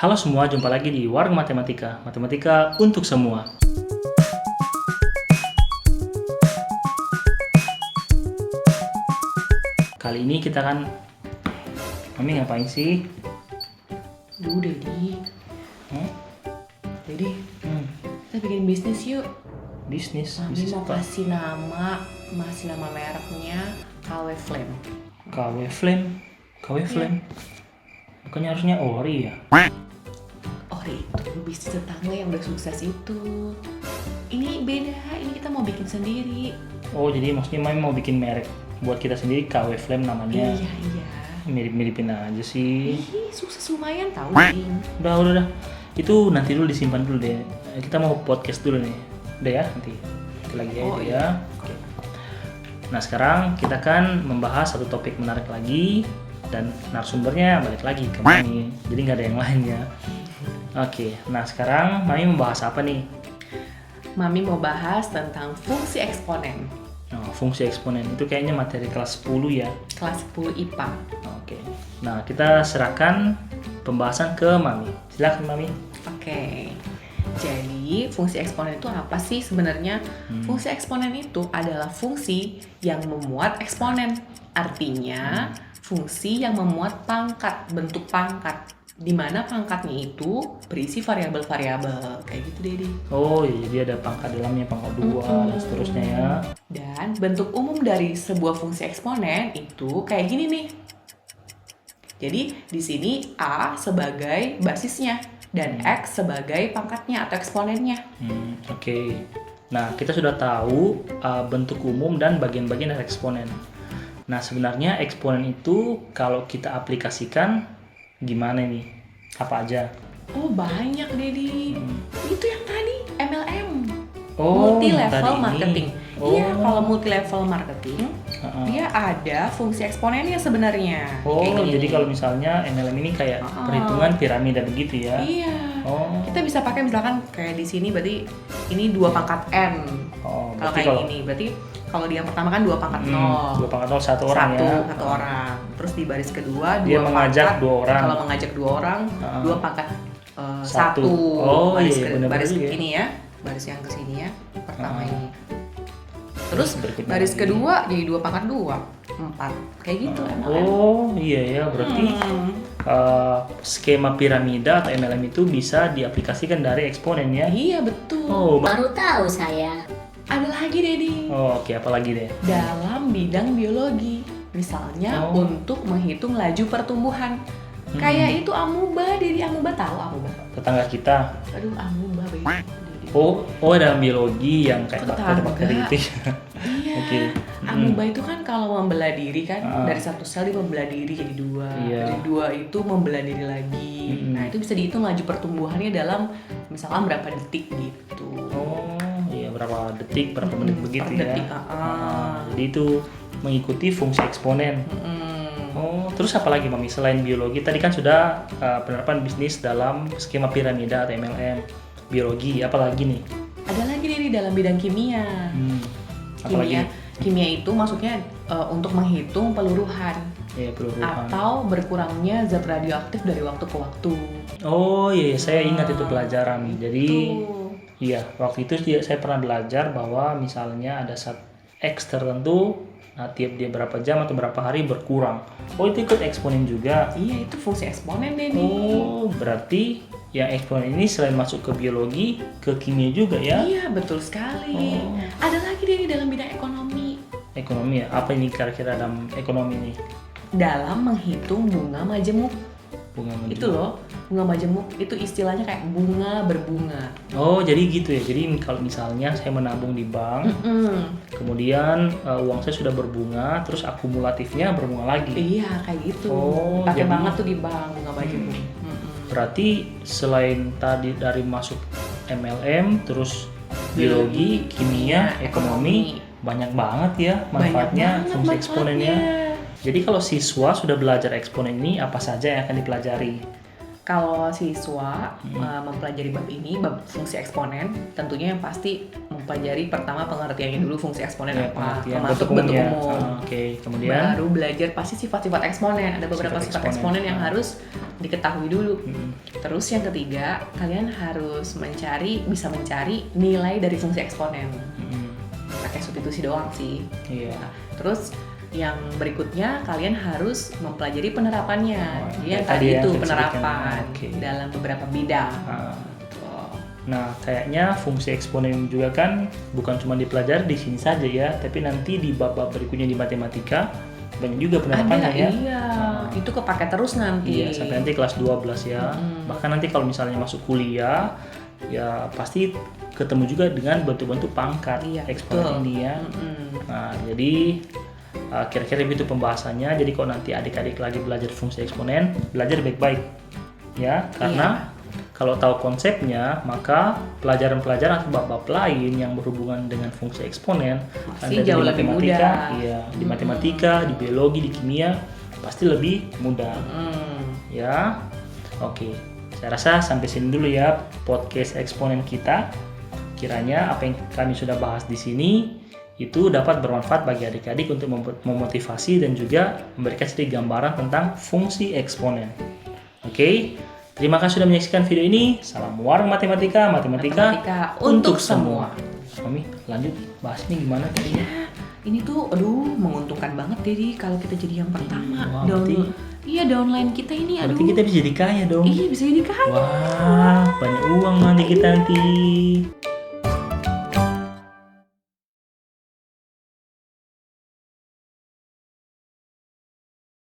Halo semua, jumpa lagi di Warung Matematika. Matematika untuk semua. Kali ini kita kan... Mami ngapain sih? Duh, Dedi. Dedi, kita bikin bisnis yuk. Bisnis? Mami Bisnis mau apa? kasih nama mereknya KW Flame. KW Flame? KW Flame? Bukannya harusnya Ori ya? Ori itu bisnis tetangga yang udah sukses itu. Ini beda, ini kita mau bikin sendiri. Oh, jadi maksudnya Mami mau bikin merek buat kita sendiri, KW Flame namanya. Iya. Mirip-miripin aja sih. Ih, sukses lumayan tau, Ding. Udah. Itu nanti dulu disimpan dulu deh. Kita mau podcast dulu nih. Udah ya, nanti lagi aja Oh, ya. iya. Oke. Nah, sekarang kita akan membahas satu topik menarik lagi dan narasumbernya balik lagi ke Mami. Jadi nggak ada yang lain ya. Oke. Nah, sekarang Mami membahas apa nih? Mami mau bahas tentang fungsi eksponen. Oh, fungsi eksponen itu kayaknya materi kelas 10 ya. Kelas 10 IPA. Oke. Nah, kita serahkan pembahasan ke Mami. Silakan Mami. Oke. Jadi, fungsi eksponen itu apa sih sebenarnya? Fungsi eksponen itu adalah fungsi yang memuat eksponen. Artinya, fungsi yang memuat pangkat, bentuk pangkat. Di mana pangkatnya itu berisi variabel-variabel. Kayak gitu, Dedi. Oh, iya, jadi ada pangkat dalamnya, pangkat 2 dan seterusnya ya. Dan bentuk umum dari sebuah fungsi eksponen itu kayak gini nih. Jadi, di sini A sebagai basisnya dan X sebagai pangkatnya atau eksponennya. Oke. Nah, kita sudah tahu bentuk umum dan bagian-bagian dari eksponen. Nah, sebenarnya eksponen itu kalau kita aplikasikan gimana nih? Apa aja? Oh, banyak, Dedi. Itu yang tadi, MLM. Oh, yang Multi-level tadi ini. marketing. Oh. Iya, kalau multi-level marketing, dia ada fungsi eksponennya sebenarnya. Oh, Kayak gini jadi nih. kalau misalnya MLM ini kayak perhitungan piramida begitu ya? Iya. Oh. Kita bisa pakai misalkan kayak di sini berarti ini 2 pangkat N. Oh, Kalau berarti kayak kalau gini, berarti kalau di yang pertama kan 2 pangkat 0. 2 pangkat 0 satu orang ya. Satu orang. Terus di baris kedua Dia 2 mengajak pangkat. 2 orang. Kalau mengajak 2 orang, 2 pangkat Satu. 1. Oh, baris iya, benar-benar baris juga ya. ini ya. Baris yang kesini ya. Pertama ini. Terus berikutnya baris lagi. kedua jadi 2 pangkat 2. 4. Kayak gitu MLM. Oh, iya ya, berarti skema piramida atau MLM itu bisa diaplikasikan dari eksponen ya? Iya, betul. Oh, Baru tahu saya. Ada lagi, Dedi. oke, apa lagi deh? Dalam bidang biologi. Misalnya untuk menghitung laju pertumbuhan. Kayak itu amuba, Dedi. Amuba tahu amuba? Tetangga kita. Aduh, amuba, Dedi. Oh, dalam biologi yang kayak bakteri-bakteri itu ya. Iya. Oke. Amuba itu kan kalau membelah diri kan dari satu sel dia membelah diri jadi 2. Iya. Dari 2 itu membelah diri lagi. Nah, itu bisa dihitung laju pertumbuhannya dalam misalkan berapa detik gitu. Oh, iya, berapa detik, berapa menit begitu per ya? detik, Jadi itu mengikuti fungsi eksponen. Oh, terus apa lagi Mami selain biologi? Tadi kan sudah penerapan bisnis dalam skema piramida atau MLM. Biologi, apa lagi nih? Ada lagi nih dalam bidang kimia. Apa lagi? Kimia itu maksudnya untuk menghitung peluruhan Ya, peluruhan. atau berkurangnya zat radioaktif dari waktu ke waktu. Oh iya, saya ingat itu pelajaran. Jadi Tuh. iya, waktu itu saya pernah belajar bahwa misalnya ada zat X tertentu, nah tiap dia berapa jam atau berapa hari berkurang. Oh, itu ikut eksponen juga. Iya, itu fungsi eksponen deh nih. Oh, berarti yang eksponen ini selain masuk ke biologi, ke kimia juga ya? Iya, betul sekali. Ada lagi deh dalam bidang ekonomi. Ekonomi ya? Apa ini kira-kira dalam ekonomi ini? Dalam menghitung bunga majemuk. Bunga maju. Itu loh, bunga majemuk itu istilahnya kayak bunga berbunga. Oh, jadi gitu ya. Jadi kalau misalnya saya menabung di bank, kemudian uang saya sudah berbunga, terus akumulatifnya berbunga lagi. Iya, kayak gitu. Oh, Pakai jadi- banget tuh di bank bunga majemuk. Berarti selain tadi dari masuk MLM, terus biologi, kimia, ekonomi, banyak banget ya manfaatnya, banget fungsi eksponennya. manfaatnya. Jadi kalau siswa sudah belajar eksponen ini, apa saja yang akan dipelajari? Kalau siswa mempelajari bab ini, bab fungsi eksponen, tentunya yang pasti mempelajari pertama pengertiannya dulu fungsi eksponen Ya, apa, pengertian termasuk bentuk bentuk umumnya. umum. Oke, kemudian Baru belajar pasti sifat-sifat eksponen. Ada beberapa Sifat sifat eksponen. eksponen yang harus diketahui dulu. Terus yang ketiga, kalian harus bisa mencari nilai dari fungsi eksponen. Pakai substitusi doang sih. Iya. Nah, terus yang berikutnya kalian harus mempelajari penerapannya. Jadi yang tadi itu penerapan dalam beberapa bidang. Nah, kayaknya fungsi eksponen juga kan bukan cuma dipelajari di sini saja ya, tapi nanti di bab-bab berikutnya di matematika banyak juga penerapannya ya. Iya, itu kepake terus nanti. Iya, sampai nanti kelas 12 ya. Bahkan nanti kalau misalnya masuk kuliah, ya pasti ketemu juga dengan bentuk-bentuk pangkat eksponen ini ya. Nah, jadi kira-kira begitu pembahasannya. Jadi kalau nanti adik-adik lagi belajar fungsi eksponen, belajar baik-baik ya, karena kalau tahu konsepnya, maka pelajaran-pelajaran atau bab-bab lain yang berhubungan dengan fungsi eksponen pasti jauh lebih mudah. Iya, di matematika, di biologi, di kimia pasti lebih mudah. Ya. Oke. Saya rasa sampai sini dulu ya podcast eksponen kita. Kiranya apa yang kami sudah bahas di sini itu dapat bermanfaat bagi adik-adik untuk memotivasi dan juga memberikan sedikit gambaran tentang fungsi eksponen. Oke. Terima kasih sudah menyaksikan video ini. Salam warung matematika untuk semua. Mami, lanjut bahas ini gimana tadinya? Ini tuh menguntungkan banget jadi kalau kita jadi yang pertama. Downline kita ini Berarti kita bisa jadi kaya dong. Iya, bisa jadi kaya. Wah, banyak uang nanti kita nanti.